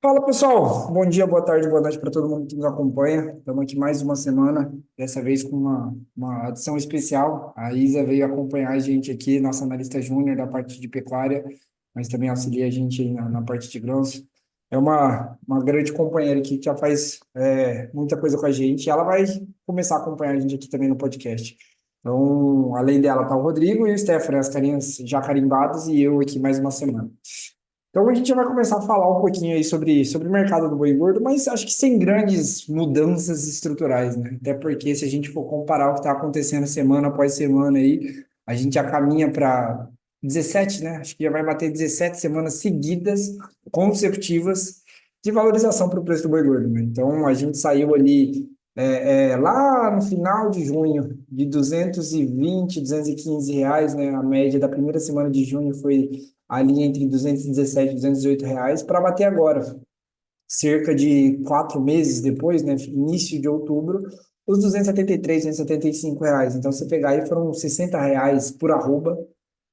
Fala pessoal, bom dia, boa tarde, boa noite para todo mundo que nos acompanha. Estamos aqui mais uma semana, dessa vez com uma adição especial. A Isa veio acompanhar a gente aqui, nossa analista júnior da parte de pecuária, mas também auxilia a gente aí na parte de grãos. É uma grande companheira aqui que já faz muita coisa com a gente e ela vai começar a acompanhar a gente aqui também no podcast. Então, além dela, tá o Rodrigo e o Stefano, as carinhas já carimbadas e eu aqui mais uma semana. Então a gente já vai começar a falar um pouquinho aí sobre o mercado do boi gordo, mas acho que sem grandes mudanças estruturais, né? Até porque se a gente for comparar o que está acontecendo semana após semana aí, a gente já caminha para 17, né? Acho que já vai bater 17 semanas seguidas, consecutivas, de valorização para o preço do boi gordo, né? Então a gente saiu ali lá no final de junho, de 220, R$ 215, né? A média da primeira semana de junho foi ali entre 217 e R$ 218, para bater agora, cerca de 4 meses depois, né, início de outubro, os 273, R$ 275. Então, você pegar aí, foram R$ 60 por arroba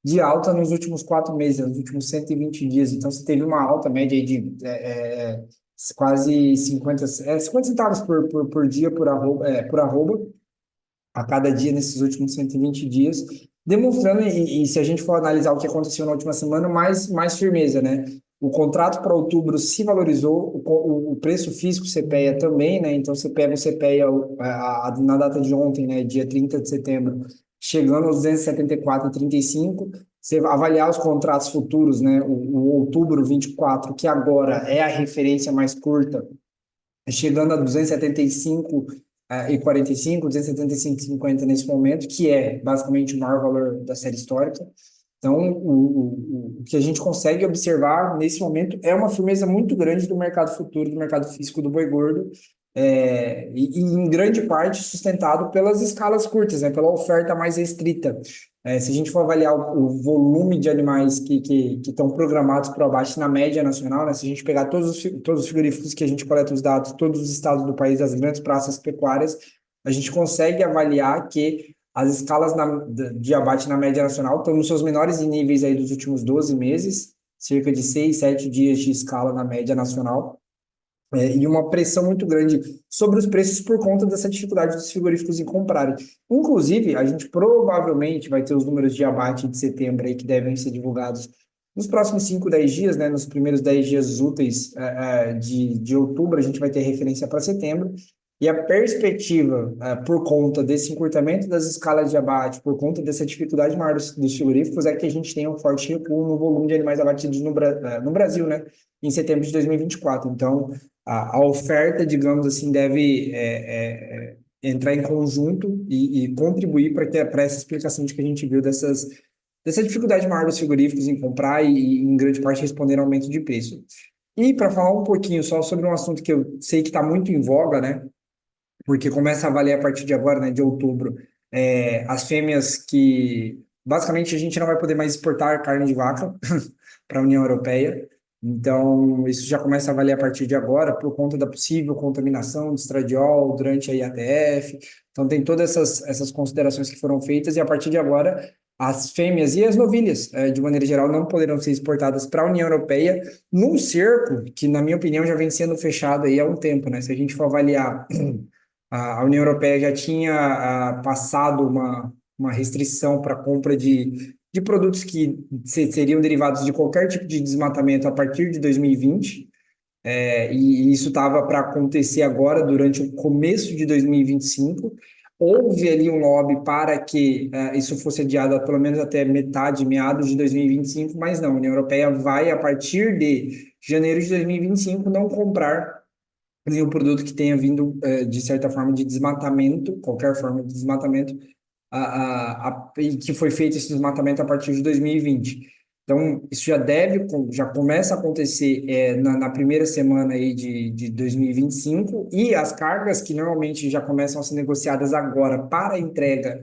de alta nos últimos 4 meses, nos últimos 120 dias. Então, você teve uma alta média aí de quase 50 centavos por dia por arroba a cada dia nesses últimos 120 dias, demonstrando, e se a gente for analisar o que aconteceu na última semana, mais firmeza, né? O contrato para outubro se valorizou, o preço físico CPEA também, né? Então você pega o CPEA na data de ontem, né? Dia 30 de setembro, chegando aos 274,35. Você avaliar os contratos futuros, né? O outubro 24, que agora é a referência mais curta, chegando a 275 e 45, 275,50 nesse momento, que é basicamente o maior valor da série histórica. Então, o que a gente consegue observar nesse momento é uma firmeza muito grande do mercado futuro, do mercado físico do boi gordo, e em grande parte sustentado pelas escalas curtas, né, pela oferta mais restrita. Se a gente for avaliar o volume de animais que estão programados para o abate na média nacional, né, se a gente pegar todos os frigoríficos que a gente coleta os dados, todos os estados do país, as grandes praças pecuárias, a gente consegue avaliar que as escalas de abate na média nacional estão nos seus menores níveis aí dos últimos 12 meses, cerca de 6, 7 dias de escala na média nacional, e uma pressão muito grande sobre os preços por conta dessa dificuldade dos frigoríficos em comprarem. Inclusive, a gente provavelmente vai ter os números de abate de setembro aí que devem ser divulgados nos próximos 5, 10 dias, né? Nos primeiros 10 dias úteis de outubro, a gente vai ter referência para setembro. E a perspectiva, por conta desse encurtamento das escalas de abate, por conta dessa dificuldade maior dos frigoríficos, é que a gente tenha um forte recuo no volume de animais abatidos no Brasil, né? Em setembro de 2024. Então, a oferta, digamos assim, deve entrar em conjunto e contribuir para essa explicação de que a gente viu dessa dificuldade maior dos frigoríficos em comprar e, em grande parte, responder ao aumento de preço. E para falar um pouquinho só sobre um assunto que eu sei que está muito em voga, né? Porque começa a valer a partir de agora, né, de outubro, as fêmeas que basicamente a gente não vai poder mais exportar carne de vaca para a União Europeia. Então, isso já começa a valer a partir de agora, por conta da possível contaminação de estradiol durante a IATF. Então, tem todas essas considerações que foram feitas, e a partir de agora, as fêmeas e as novilhas, de maneira geral, não poderão ser exportadas para a União Europeia, num cerco que, na minha opinião, já vem sendo fechado aí há um tempo, né? Se a gente for avaliar a União Europeia já tinha passado uma restrição para a compra de produtos que seriam derivados de qualquer tipo de desmatamento a partir de 2020, e isso estava para acontecer agora, durante o começo de 2025. Houve ali um lobby para que isso fosse adiado pelo menos até metade, meados de 2025, mas não, a União Europeia vai, a partir de janeiro de 2025, não comprar nenhum produto que tenha vindo, de certa forma, de desmatamento, qualquer forma de desmatamento, e que foi feito esse desmatamento a partir de 2020. Então, isso já começa a acontecer na primeira semana aí de 2025, e as cargas que normalmente já começam a ser negociadas agora para entrega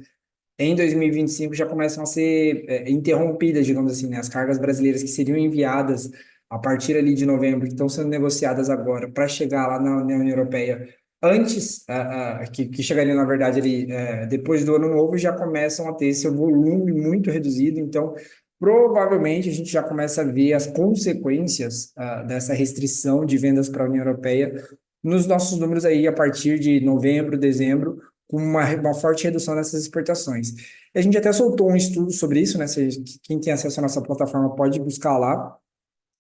em 2025 já começam a ser interrompidas, digamos assim, né? As cargas brasileiras que seriam enviadas a partir ali de novembro, que estão sendo negociadas agora para chegar lá na União Europeia antes, que chegariam, na verdade, ali depois do ano novo, já começam a ter seu volume muito reduzido. Então, provavelmente a gente já começa a ver as consequências dessa restrição de vendas para a União Europeia nos nossos números aí a partir de novembro, dezembro, com uma forte redução nessas exportações. E a gente até soltou um estudo sobre isso, né? Quem tem acesso à nossa plataforma pode buscar lá,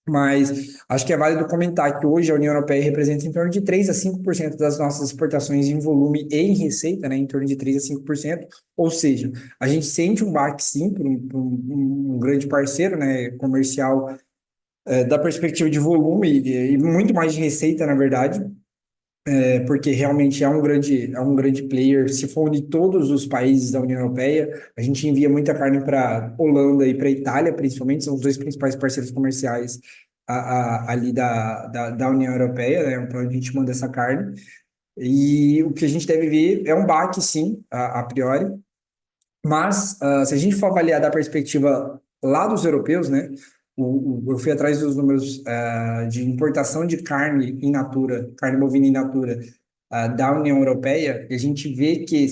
mas acho que é válido comentar que hoje a União Europeia representa em torno de 3 a 5% das nossas exportações em volume e em receita, né, em torno de 3 a 5%. Ou seja, a gente sente um baque sim por um grande parceiro, né, comercial, da perspectiva de volume e muito mais de receita, na verdade, porque realmente é um grande player. Se for unir todos os países da União Europeia, a gente envia muita carne para Holanda e para Itália, principalmente, são os dois principais parceiros comerciais ali da União Europeia, né, para onde a gente manda essa carne. E o que a gente deve ver é um baque, sim, a priori, mas se a gente for avaliar da perspectiva lá dos europeus, né, eu fui atrás dos números de importação de carne in natura, carne bovina in natura, da União Europeia, e a gente vê que,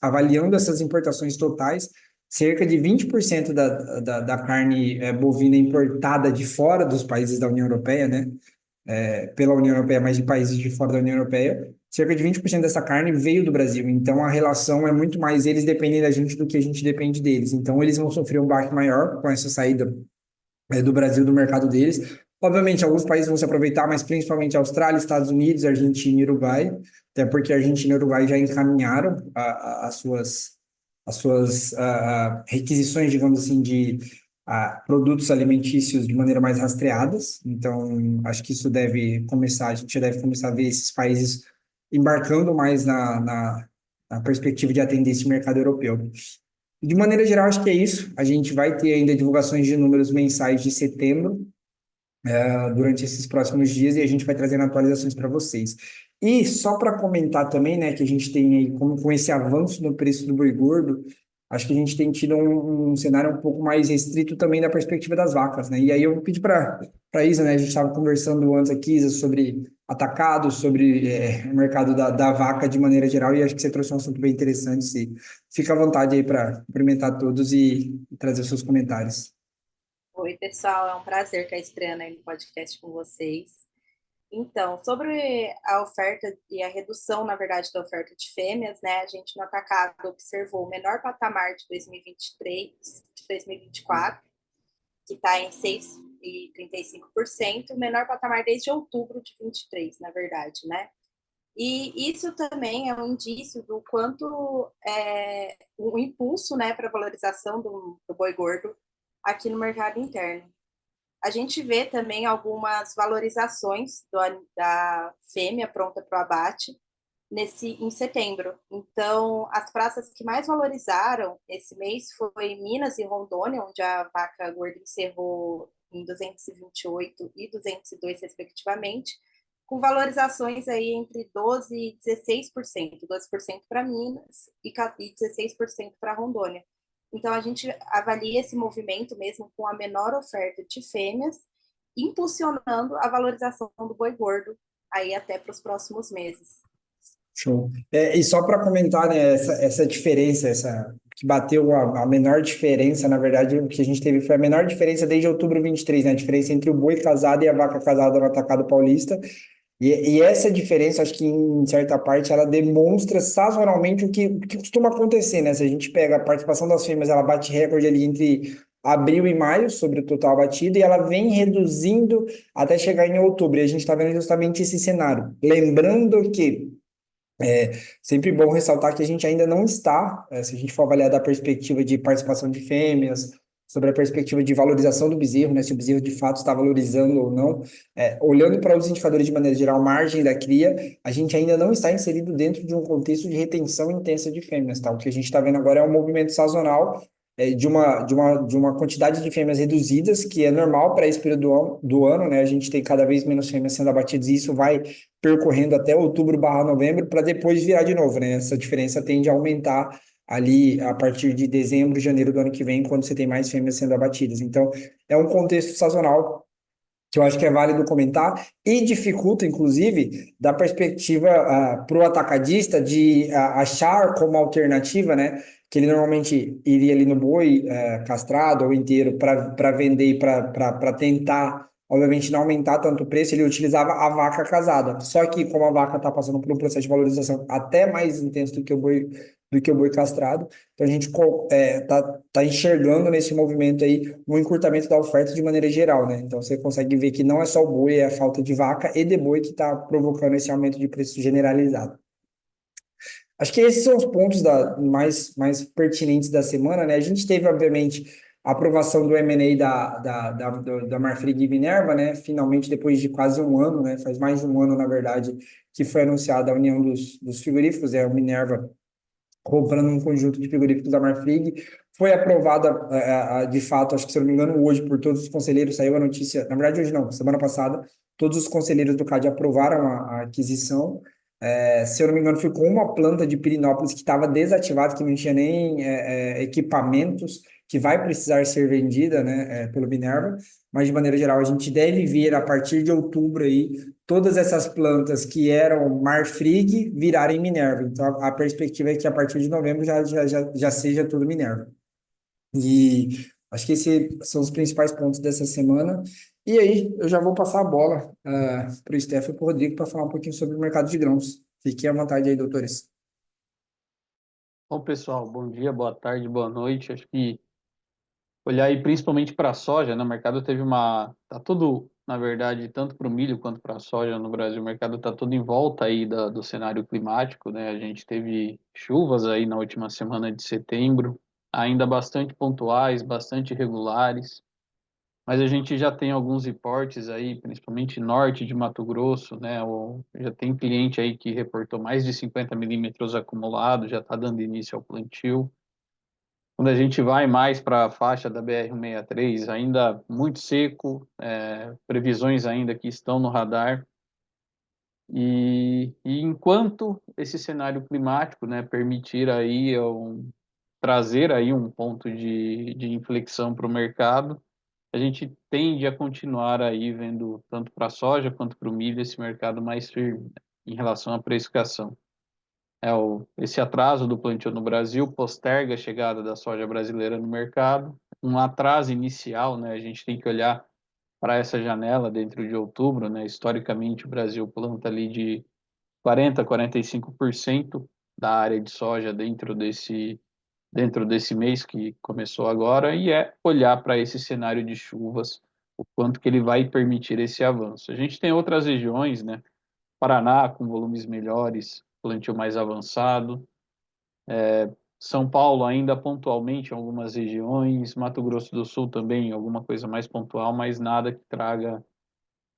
avaliando essas importações totais, cerca de 20% da carne bovina importada de fora dos países da União Europeia, né, pela União Europeia, mas de países de fora da União Europeia, cerca de 20% dessa carne veio do Brasil. Então, a relação é muito mais eles dependem da gente do que a gente depende deles. Então, eles vão sofrer um baque maior com essa saída do Brasil do mercado deles. Obviamente, alguns países vão se aproveitar, mas principalmente a Austrália, Estados Unidos, Argentina e Uruguai, até porque a Argentina e o Uruguai já encaminharam as suas requisições, digamos assim, de produtos alimentícios de maneira mais rastreadas. Então, acho que isso deve começar, a gente já deve começar a ver esses países embarcando mais na perspectiva de atender esse mercado europeu. De maneira geral, acho que é isso. A gente vai ter ainda divulgações de números mensais de setembro, durante esses próximos dias, e a gente vai trazendo atualizações para vocês. E só para comentar também, né, que a gente tem aí, como com esse avanço no preço do boi gordo, acho que a gente tem tido um cenário um pouco mais restrito também da perspectiva das vacas, né? E aí eu vou pedir para Isa, né, a gente estava conversando antes aqui, Isa, sobre atacado, sobre o mercado da vaca de maneira geral, e acho que você trouxe um assunto bem interessante. Se fica à vontade aí para cumprimentar todos e trazer seus comentários. Oi, pessoal, é um prazer estar estreando aí no podcast com vocês. Então, sobre a oferta e a redução, na verdade, da oferta de fêmeas, né? A gente no atacado observou o menor patamar de 2023, de 2024, que está em 6,35%, o menor patamar desde outubro de 23, na verdade, né? E isso também é um indício do quanto o impulso, né, para a valorização do boi gordo aqui no mercado interno. A gente vê também algumas valorizações da fêmea pronta para o abate em setembro. Então, as praças que mais valorizaram esse mês foi Minas e Rondônia, onde a vaca gorda encerrou em 228 e 202, respectivamente, com valorizações aí entre 12% e 16%, 12% para Minas e 16% para Rondônia. Então, a gente avalia esse movimento mesmo com a menor oferta de fêmeas, impulsionando a valorização do boi gordo aí até para os próximos meses. Show. E só para comentar, né, essa diferença, essa que bateu a menor diferença, na verdade, o que a gente teve foi a menor diferença desde outubro 23, né? A diferença entre o boi casado e a vaca casada no atacado paulista. E essa diferença, acho que em certa parte, ela demonstra sazonalmente o que costuma acontecer, né? Se a gente pega a participação das fêmeas, ela bate recorde ali entre abril e maio sobre o total abatido, e ela vem reduzindo até chegar em outubro. E a gente está vendo justamente esse cenário. Lembrando que sempre bom ressaltar que a gente ainda não está, se a gente for avaliar da perspectiva de participação de fêmeas, sobre a perspectiva de valorização do bezerro, né, se o bezerro de fato está valorizando ou não, olhando para os indicadores de maneira geral, margem da cria, a gente ainda não está inserido dentro de um contexto de retenção intensa de fêmeas, tá? O que a gente está vendo agora é um movimento sazonal, de uma quantidade de fêmeas reduzidas, que é normal para esse período do ano, né? A gente tem cada vez menos fêmeas sendo abatidas, e isso vai percorrendo até outubro/novembro, para depois virar de novo, né? Essa diferença tende a aumentar ali a partir de dezembro, janeiro do ano que vem, quando você tem mais fêmeas sendo abatidas. Então, é um contexto sazonal que eu acho que é válido comentar e dificulta, inclusive, da perspectiva para o atacadista de achar como alternativa, né, que ele normalmente iria ali no boi castrado ou inteiro para vender e para tentar, obviamente, não aumentar tanto o preço, ele utilizava a vaca casada. Só que como a vaca está passando por um processo de valorização até mais intenso do que o boi castrado, então a gente tá enxergando nesse movimento aí um encurtamento da oferta de maneira geral, né? Então você consegue ver que não é só o boi, é a falta de vaca e de boi que está provocando esse aumento de preço generalizado. Acho que esses são os pontos mais pertinentes da semana, né? A gente teve, obviamente, a aprovação do M&A da Marfrig e Minerva, né? Finalmente, depois de quase um ano, né? Faz mais de um ano, na verdade, que foi anunciada a união dos frigoríficos, o Minerva comprando um conjunto de frigoríficos da Marfrig. Foi aprovada, de fato, acho que, se eu não me engano, hoje, por todos os conselheiros, saiu a notícia, na verdade, hoje não, semana passada, todos os conselheiros do CAD aprovaram a aquisição. Se eu não me engano, ficou uma planta de Pirinópolis que estava desativada, que não tinha nem equipamentos, que vai precisar ser vendida, né, pelo Minerva, mas de maneira geral a gente deve ver a partir de outubro aí todas essas plantas que eram Marfrig virarem Minerva. Então a perspectiva é que a partir de novembro já seja tudo Minerva. E acho que esses são os principais pontos dessa semana. E aí, eu já vou passar a bola para o Steph e para o Rodrigo para falar um pouquinho sobre o mercado de grãos. Fiquem à vontade aí, doutores. Bom, pessoal, bom dia, boa tarde, boa noite. Acho que olhar aí principalmente para a soja, né? O mercado teve tá tudo, na verdade, tanto para o milho quanto para a soja no Brasil, o mercado está todo em volta aí do cenário climático, né? A gente teve chuvas aí na última semana de setembro, ainda bastante pontuais, bastante irregulares, mas a gente já tem alguns reportes aí, principalmente norte de Mato Grosso, né? Já tem cliente aí que reportou mais de 50 milímetros acumulados, já está dando início ao plantio. Quando a gente vai mais para a faixa da BR-163, ainda muito seco, previsões ainda que estão no radar. E enquanto esse cenário climático, né, permitir aí trazer aí um ponto de inflexão para o mercado, a gente tende a continuar aí vendo tanto para a soja quanto para o milho esse mercado mais firme, né, em relação à precificação. Esse atraso do plantio no Brasil posterga a chegada da soja brasileira no mercado. Um atraso inicial, né? A gente tem que olhar para essa janela dentro de outubro, né? Historicamente, o Brasil planta ali de 40 a 45% da área de soja dentro desse mês que começou agora, e olhar para esse cenário de chuvas, o quanto que ele vai permitir esse avanço. A gente tem outras regiões, né? Paraná com volumes melhores, plantio mais avançado, São Paulo ainda pontualmente em algumas regiões, Mato Grosso do Sul também alguma coisa mais pontual, mas nada que traga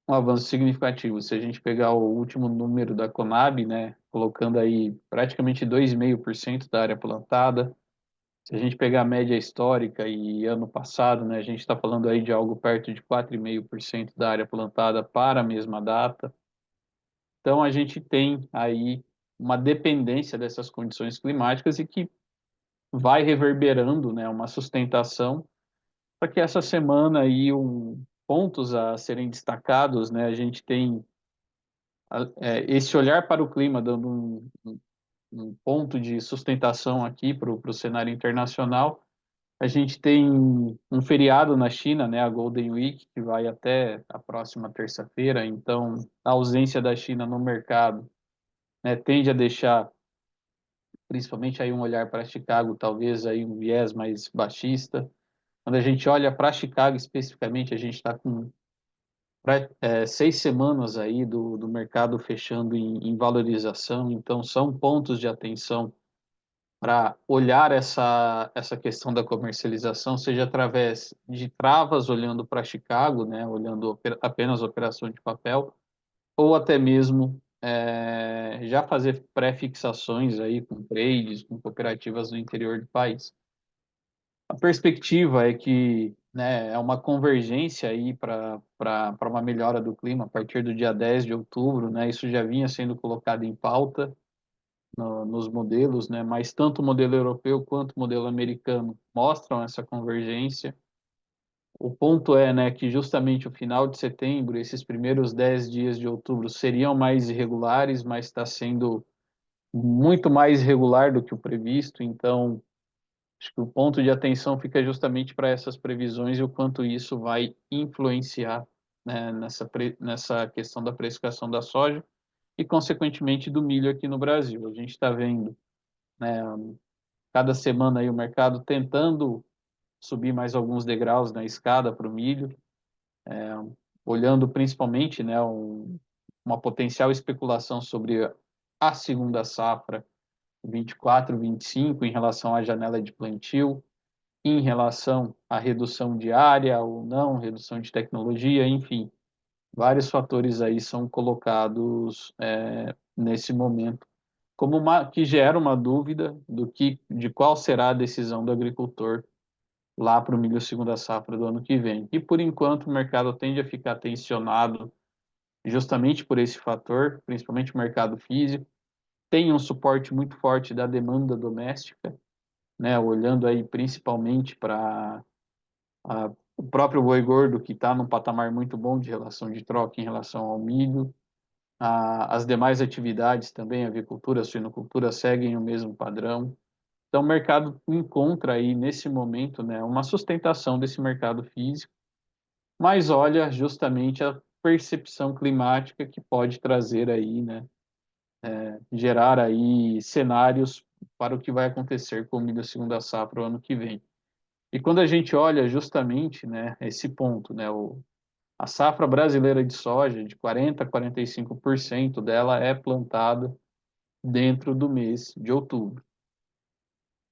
um avanço significativo. Se a gente pegar o último número da Conab, né, colocando aí praticamente 2,5% da área plantada, se a gente pegar a média histórica e ano passado, né, a gente está falando aí de algo perto de 4,5% da área plantada para a mesma data. Então a gente tem aí uma dependência dessas condições climáticas e que vai reverberando, né, uma sustentação para que essa semana aí pontos a serem destacados, né, a gente tem esse olhar para o clima dando um ponto de sustentação aqui para o cenário internacional. A gente tem um feriado na China, né, a Golden Week, que vai até a próxima terça-feira, então a ausência da China no mercado, né, tende a deixar principalmente aí um olhar para Chicago, talvez aí um viés mais baixista. Quando a gente olha para Chicago especificamente, a gente está com 6 semanas aí do mercado fechando em valorização, então são pontos de atenção para olhar essa questão da comercialização, seja através de travas olhando para Chicago, né, olhando apenas a operação de papel, ou até mesmo já fazer pré-fixações aí com trades, com cooperativas no interior do país. A perspectiva é que, né, é uma convergência aí para uma melhora do clima a partir do dia 10 de outubro, né, isso já vinha sendo colocado em pauta nos modelos, né, mas tanto o modelo europeu quanto o modelo americano mostram essa convergência. O ponto é, né, que justamente o final de setembro, esses primeiros 10 dias de outubro seriam mais irregulares, mas está sendo muito mais irregular do que o previsto, então Acho que o ponto de atenção fica justamente para essas previsões e o quanto isso vai influenciar, né, nessa questão da precificação da soja e, consequentemente, do milho aqui no Brasil. A gente está vendo, né, cada semana aí o mercado tentando subir mais alguns degraus na escada para o milho, olhando principalmente, né, uma potencial especulação sobre a segunda safra 24, 25 em relação à janela de plantio, em relação à redução de área ou não, redução de tecnologia, enfim, vários fatores aí são colocados nesse momento como que gera uma dúvida de qual será a decisão do agricultor lá para o milho segunda safra do ano que vem. E por enquanto o mercado tende a ficar tensionado justamente por esse fator, principalmente o mercado físico, tem um suporte muito forte da demanda doméstica, né, olhando aí principalmente para o próprio boi gordo, que está num patamar muito bom de relação de troca em relação ao milho. As demais atividades também, avicultura, suinocultura, seguem o mesmo padrão. Então, o mercado encontra aí, nesse momento, né, uma sustentação desse mercado físico, mas olha justamente a percepção climática que pode trazer aí, né, gerar aí cenários para o que vai acontecer com o milho segunda safra o ano que vem. E quando a gente olha justamente, né, esse ponto, né, a safra brasileira de soja, de 40% a 45% dela é plantada dentro do mês de outubro.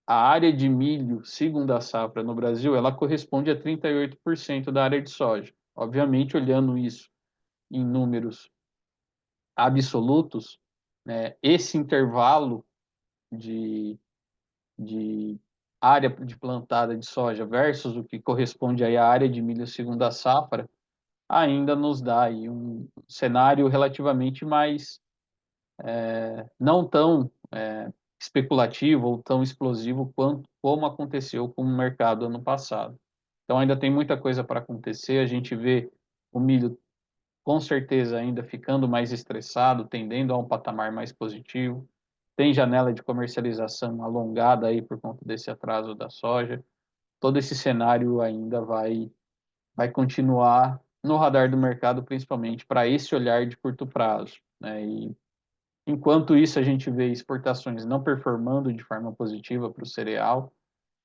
A área de milho, segunda safra no Brasil, ela corresponde a 38% da área de soja. Obviamente, olhando isso em números absolutos, né, esse intervalo de, de área de plantada de soja versus o que corresponde aí à área de milho segunda safra, ainda nos dá aí um cenário relativamente mais não tão especulativo ou tão explosivo como aconteceu com o mercado ano passado. Então ainda tem muita coisa para acontecer, a gente vê o milho com certeza ainda ficando mais estressado, tendendo a um patamar mais positivo. Tem janela de comercialização alongada aí por conta desse atraso da soja. Todo esse cenário ainda vai continuar no radar do mercado, principalmente para esse olhar de curto prazo, né? E enquanto isso a gente vê exportações não performando de forma positiva para o cereal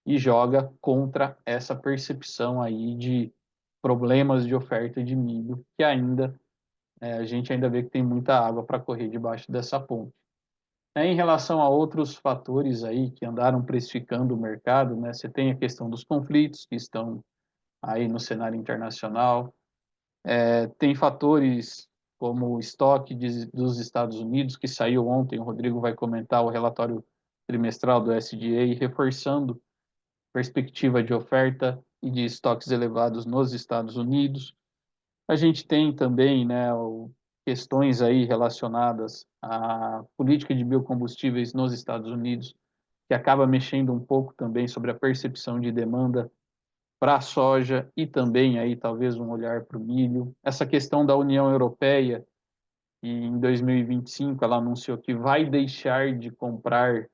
e joga contra essa percepção aí de problemas de oferta de milho que ainda a gente ainda vê que tem muita água para correr debaixo dessa ponte. Em relação a outros fatores aí que andaram precificando o mercado, né, você tem a questão dos conflitos que estão aí no cenário internacional, tem fatores como o estoque dos Estados Unidos, que saiu ontem, o Rodrigo vai comentar o relatório trimestral do SDA, reforçando perspectiva de oferta e de estoques elevados nos Estados Unidos. A gente tem também, né, questões aí relacionadas à política de biocombustíveis nos Estados Unidos, que acaba mexendo um pouco também sobre a percepção de demanda para a soja e também aí talvez um olhar para o milho. Essa questão da União Europeia, e em 2025 ela anunciou que vai deixar de comprar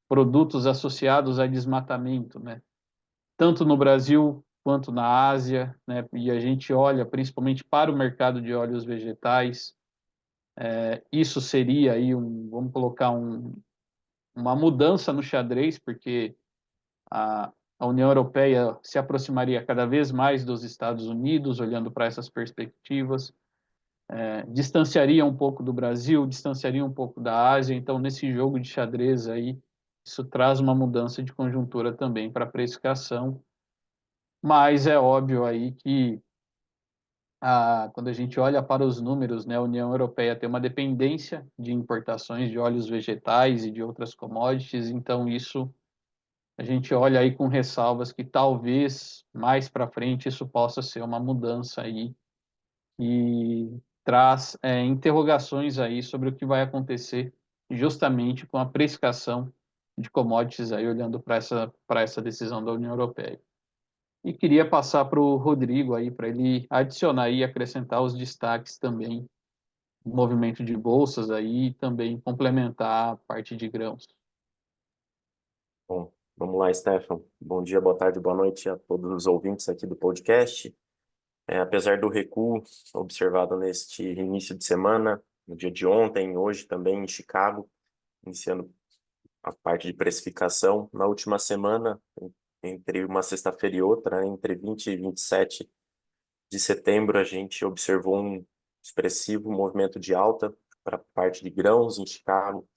produtos associados a desmatamento, né? Tanto no Brasil quanto na Ásia, né? E a gente olha principalmente para o mercado de óleos vegetais. Isso seria aí vamos colocar uma mudança no xadrez, porque a União Europeia se aproximaria cada vez mais dos Estados Unidos, olhando para essas perspectivas, distanciaria um pouco do Brasil, distanciaria um pouco da Ásia, então nesse jogo de xadrez aí, isso traz uma mudança de conjuntura também para a precificação, mas é óbvio aí que quando a gente olha para os números, né, a União Europeia tem uma dependência de importações de óleos vegetais e de outras commodities, então isso a gente olha aí com ressalvas que talvez mais para frente isso possa ser uma mudança aí e traz interrogações aí sobre o que vai acontecer justamente com a precificação de commodities aí olhando para essa decisão da União Europeia. E queria passar para o Rodrigo aí para ele adicionar e acrescentar os destaques também do movimento de bolsas aí e também complementar a parte de grãos. Bom, Vamos lá, Stefan. Bom dia, boa tarde, boa noite a todos os ouvintes aqui do podcast. Apesar do recuo observado neste início de semana, no dia de ontem, hoje também em Chicago, iniciando a parte de precificação, na última semana, entre uma sexta-feira e outra, né, entre 20 e 27 de setembro, a gente observou um expressivo movimento de alta para a parte de grãos em Chicago,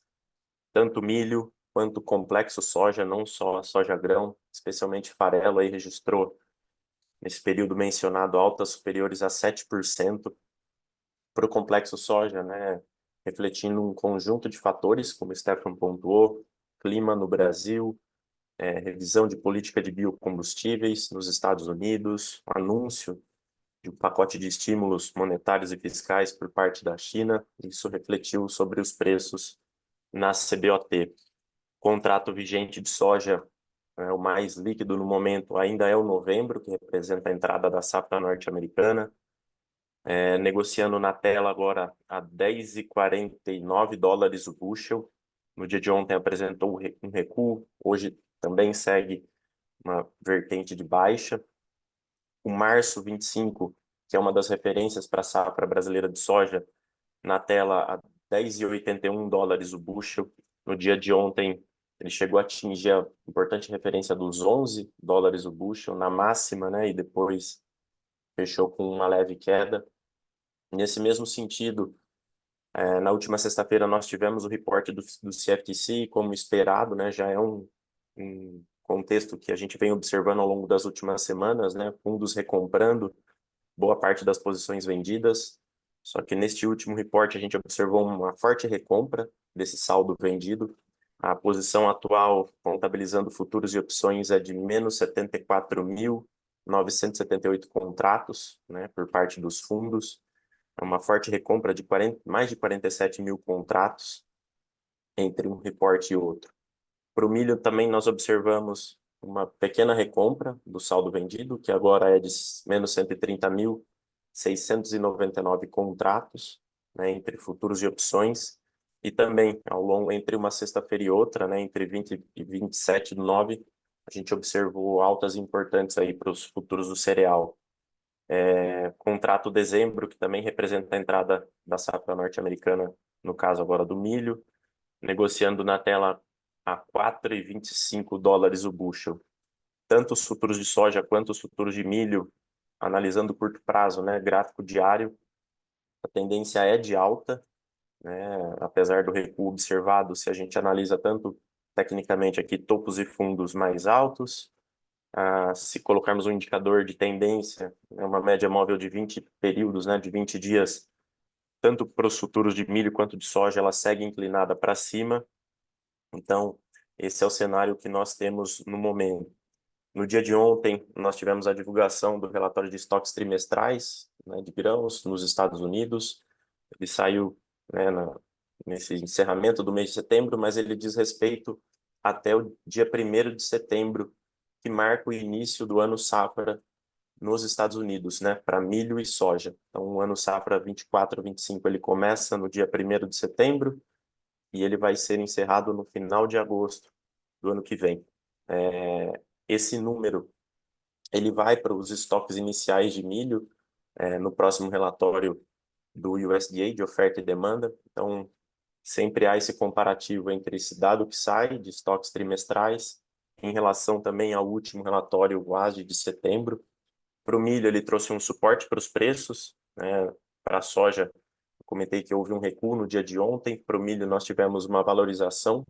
tanto milho quanto complexo soja, não só a soja grão, especialmente farelo, aí registrou nesse período mencionado altas superiores a 7% para o complexo soja, né, refletindo um conjunto de fatores, como o Stefan pontuou, clima no Brasil, revisão de política de biocombustíveis nos Estados Unidos, anúncio de um pacote de estímulos monetários e fiscais por parte da China. Isso refletiu sobre os preços na CBOT. Contrato vigente de soja, o mais líquido no momento ainda é o novembro, que representa a entrada da safra norte-americana, negociando na tela agora a 10,49 dólares o bushel. No dia de ontem apresentou um recuo, hoje também segue uma vertente de baixa. O março 25, que é uma das referências para a safra brasileira de soja, na tela a 10,81 dólares o bushel. No dia de ontem, ele chegou a atingir a importante referência dos 11 dólares o bushel na máxima, né? E depois fechou com uma leve queda. Nesse mesmo sentido, na última sexta-feira nós tivemos o reporte do CFTC, como esperado, né? Já é um contexto que a gente vem observando ao longo das últimas semanas, né? Fundos recomprando boa parte das posições vendidas. Só que neste último reporte a gente observou uma forte recompra desse saldo vendido. A posição atual, contabilizando futuros e opções, é de menos 74.978 contratos, né, por parte dos fundos. É uma forte recompra de mais de 47 mil contratos entre um reporte e outro. Para o milho também nós observamos uma pequena recompra do saldo vendido, que agora é de menos 130.699 contratos, né, entre futuros e opções, e também ao longo entre uma sexta-feira e outra, né, entre 20 e 27/9, a gente observou altas importantes aí para os futuros do cereal. Contrato dezembro, que também representa a entrada da safra norte-americana, no caso agora do milho, negociando na tela a 4,25 dólares o bushel. Tanto os futuros de soja quanto os futuros de milho, analisando o curto prazo, né, gráfico diário, a tendência é de alta, né, apesar do recuo observado, se a gente analisa tanto tecnicamente aqui topos e fundos mais altos, se colocarmos um indicador de tendência, uma média móvel de 20 períodos, né, de 20 dias, tanto para os futuros de milho quanto de soja, ela segue inclinada para cima. Então, esse é o cenário que nós temos no momento. No dia de ontem, nós tivemos a divulgação do relatório de estoques trimestrais, né, de grãos nos Estados Unidos. Ele saiu, né, nesse encerramento do mês de setembro, mas ele diz respeito até o dia 1º de setembro, que marca o início do ano safra nos Estados Unidos, né, para milho e soja. Então, o ano safra 24/25 ele começa no dia 1º de setembro e ele vai ser encerrado no final de agosto do ano que vem. Esse número ele vai para os estoques iniciais de milho no próximo relatório do USDA de oferta e demanda. Então, sempre há esse comparativo entre esse dado que sai de estoques trimestrais em relação também ao último relatório, o WASDE de setembro. Para o milho, ele trouxe um suporte para os preços, né? Para a soja, eu comentei que houve um recuo no dia de ontem. Para o milho, nós tivemos uma valorização,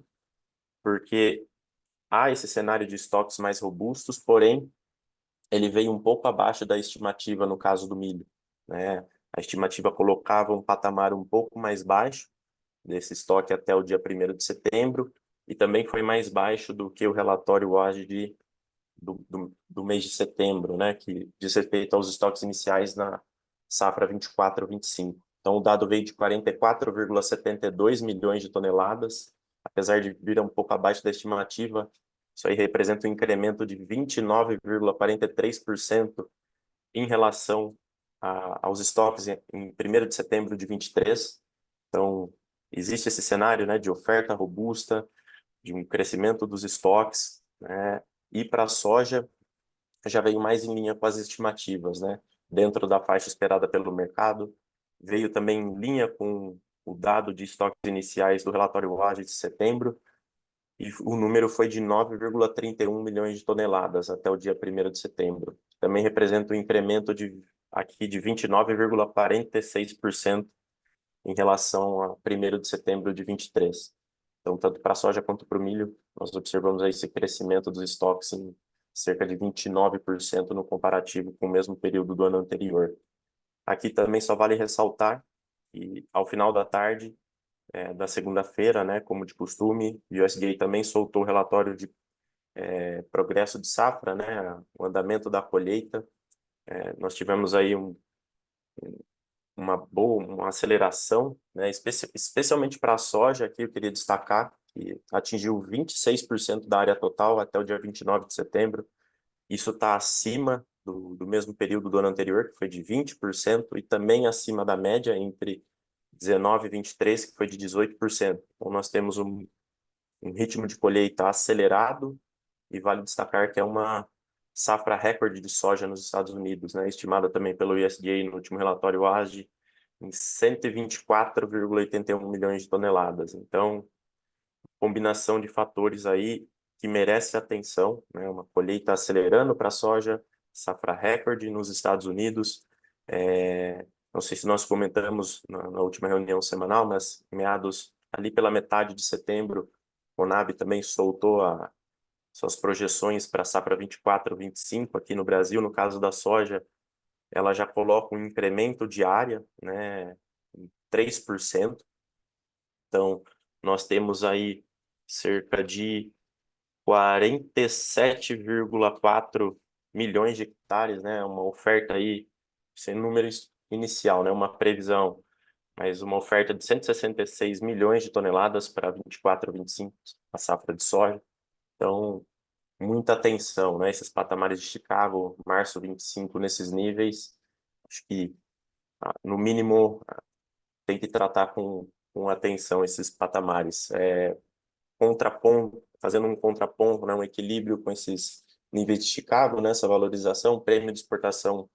porque há esse cenário de estoques mais robustos, porém, ele veio um pouco abaixo da estimativa no caso do milho, né? A estimativa colocava um patamar um pouco mais baixo desse estoque até o dia 1º de setembro, e também foi mais baixo do que o relatório WASDE do mês de setembro, né, que diz respeito aos estoques iniciais na safra 24/25. Então, o dado veio de 44,72 milhões de toneladas, apesar de vir um pouco abaixo da estimativa, isso aí representa um incremento de 29,43% em relação aos estoques em 1º de setembro de 23. Então, existe esse cenário, né, de oferta robusta, de um crescimento dos estoques, né? E para a soja, já veio mais em linha com as estimativas, né? Dentro da faixa esperada pelo mercado. Veio também em linha com o dado de estoques iniciais do relatório WASD de setembro, e o número foi de 9,31 milhões de toneladas até o dia 1º de setembro. Também representa um incremento aqui de 29,46% em relação a 1º de setembro de 23. Então, tanto para a soja quanto para o milho, nós observamos aí esse crescimento dos estoques em cerca de 29% no comparativo com o mesmo período do ano anterior. Aqui também só vale ressaltar que, ao final da tarde da segunda-feira, né, como de costume, o USDA também soltou o relatório de progresso de safra, né, o andamento da colheita. Nós tivemos aí uma aceleração, né, especialmente para a soja. Aqui eu queria destacar que atingiu 26% da área total até o dia 29 de setembro. Isso está acima do mesmo período do ano anterior, que foi de 20%, e também acima da média entre 19 e 23, que foi de 18%. Então, nós temos um ritmo de colheita acelerado, e vale destacar que é uma safra recorde de soja nos Estados Unidos, né, estimada também pelo USDA no último relatório WASD em 124,81 milhões de toneladas. Então, combinação de fatores aí que merece atenção, né? Uma colheita acelerando para a soja, safra recorde nos Estados Unidos. Não sei se nós comentamos na última reunião semanal, mas meados ali pela metade de setembro, o Conab também soltou suas projeções para a safra 24-25 aqui no Brasil. No caso da soja, ela já coloca um incremento de área, né, 3%. Então, nós temos aí cerca de 47,4 milhões de hectares, né? Uma oferta aí, sem números inicial, né? Uma previsão, mas uma oferta de 166 milhões de toneladas para 24 a 25, a safra de soja. Então, muita atenção, né? Esses patamares de Chicago, março 25, nesses níveis, acho que, no mínimo, tem que tratar com atenção esses patamares. Fazendo um contraponto, né, um equilíbrio com esses níveis de Chicago, nessa valorização, o prêmio de exportação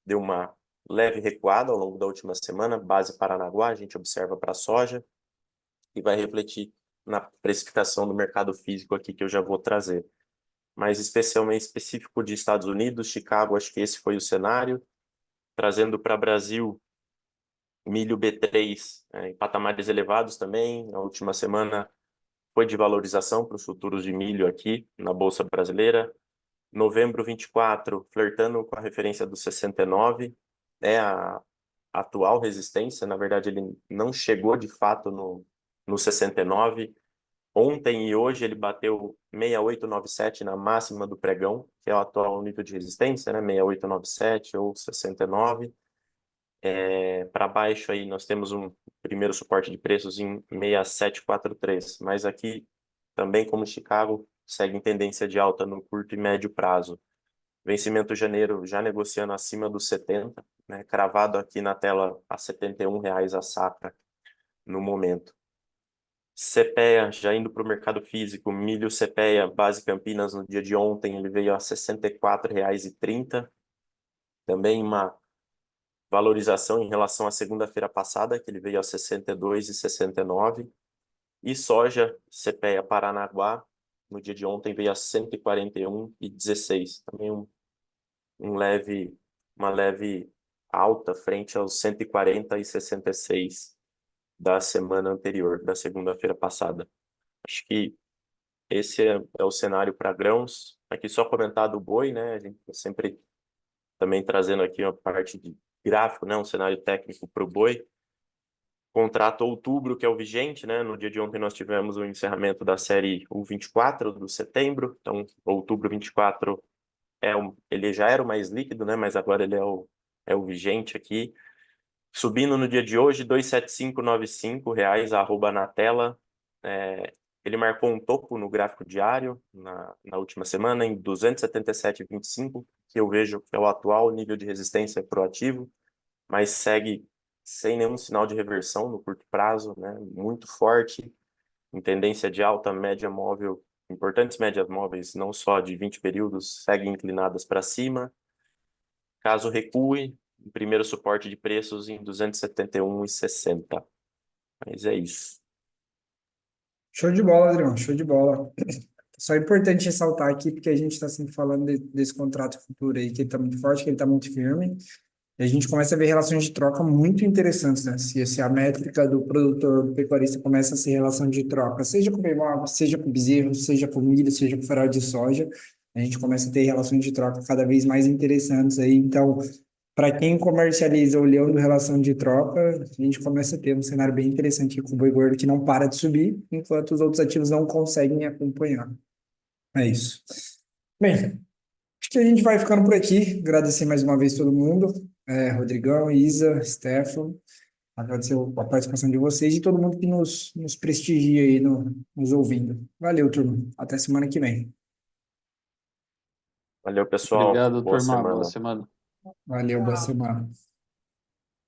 deu uma leve recuada ao longo da última semana, base Paranaguá, a gente observa para a soja, e vai refletir na precificação do mercado físico aqui, que eu já vou trazer. Mas especialmente específico de Estados Unidos, Chicago, acho que esse foi o cenário. Trazendo para Brasil, milho B3 em patamares elevados também. Na última semana foi de valorização para os futuros de milho aqui na Bolsa Brasileira. Novembro 24, flertando com a referência do 69, é a atual resistência. Na verdade, ele não chegou de fato no 69. Ontem e hoje ele bateu 6897 na máxima do pregão, que é o atual nível de resistência, né? 6897 ou 69. Para baixo aí nós temos um primeiro suporte de preços em 6743, mas aqui também, como Chicago, segue em tendência de alta no curto e médio prazo. Vencimento janeiro já negociando acima dos 70, né? Cravado aqui na tela a R$ 71 a safra no momento. CPEA já indo para o mercado físico, milho CPEA base Campinas no dia de ontem ele veio a R$ 64,30. Também uma valorização em relação à segunda-feira passada, que ele veio a R$ 62,69. E soja CPEA Paranaguá no dia de ontem veio a R$ 141,16. Também uma leve alta frente aos 140,66 da semana anterior, da segunda-feira passada. Acho que esse é o cenário para grãos. Aqui só comentar do boi, né? A gente tá sempre também trazendo aqui uma parte de gráfico, né? Um cenário técnico para o boi. Contrato outubro, que é o vigente, né? No dia de ontem nós tivemos o encerramento da série U24 do setembro. Então, outubro 24 ele já era o mais líquido, né? Mas agora ele é o vigente aqui. Subindo no dia de hoje, R$ 275,95, arroba na tela. Ele marcou um topo no gráfico diário na última semana em 277,25, que eu vejo que é o atual nível de resistência proativo, mas segue sem nenhum sinal de reversão no curto prazo, né? Muito forte, em tendência de alta média móvel importantes médias móveis, não só de 20 períodos, seguem inclinadas para cima. Caso recue, o primeiro suporte de preços em 271,60. Mas é isso. Show de bola, Adriano, show de bola. Só é importante ressaltar aqui, porque a gente está sempre falando desse contrato futuro aí, que ele está muito forte, que ele está muito firme, e a gente começa a ver relações de troca muito interessantes, né? Se a métrica do produtor, do pecuarista começa a ser relação de troca, seja com bemol, seja com bezerro, seja com milho, seja com farelo de soja, a gente começa a ter relações de troca cada vez mais interessantes aí. Então, para quem comercializa olhando relação de troca, a gente começa a ter um cenário bem interessante aqui com o boi gordo que não para de subir, enquanto os outros ativos não conseguem acompanhar. É isso. Bem, acho que a gente vai ficando por aqui. Agradecer mais uma vez todo mundo, Rodrigão, Isa, Stefano, agradecer a participação de vocês e todo mundo que nos prestigia aí nos ouvindo. Valeu, turma. Até semana que vem. Valeu, pessoal. Obrigado, Boa turma. Boa semana. semana. Valeu, boa semana.